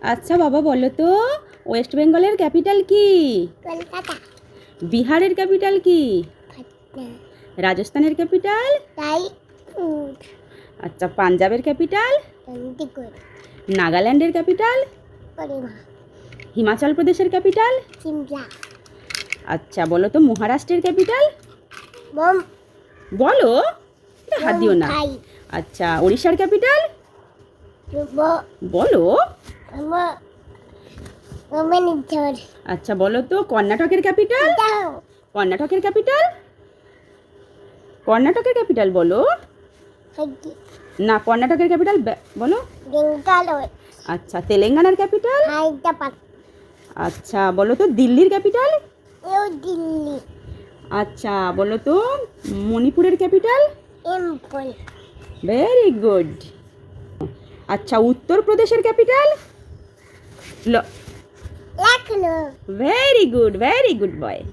আচ্ছা বাবা বলো তো, ওয়েস্ট বেঙ্গলের ক্যাপিটাল কি? কলকাতা। বিহারের ক্যাপিটাল কি? পাটনা। রাজস্থানের ক্যাপিটাল? রায়পুর। আচ্ছা, পাঞ্জাবের ক্যাপিটাল? চণ্ডীগড়। নাগাল্যান্ডের ক্যাপিটাল? করিমা। হিমাচল প্রদেশের ক্যাপিটাল? সিমলা। আচ্ছা বলো তো, মহারাষ্ট্রের ক্যাপিটাল? বোম। বলো, এটা হাত দিও না। মুম্বাই। আচ্ছা, উড়িষ্যার ক্যাপিটাল? বলো। ভুবনেশ্বর। আচ্ছা বলো তো, কর্ণাটকের ক্যাপিটাল? কর্ণাটকের ক্যাপিটাল? কর্ণাটকের ক্যাপিটাল বলো না, কর্ণাটকের ক্যাপিটাল বলো। বেঙ্গালোর। আচ্ছা, তেলেঙ্গানার ক্যাপিটাল? হায়দ্রাবাদ। আচ্ছা বলো তো, দিল্লির ক্যাপিটাল? নিউ দিল্লি। আচ্ছা বলো তো, মণিপুরের ক্যাপিটাল? ইম্ফল। Very good. আচ্ছা, উত্তরপ্রদেশের capital? Lucknow. Very good boy.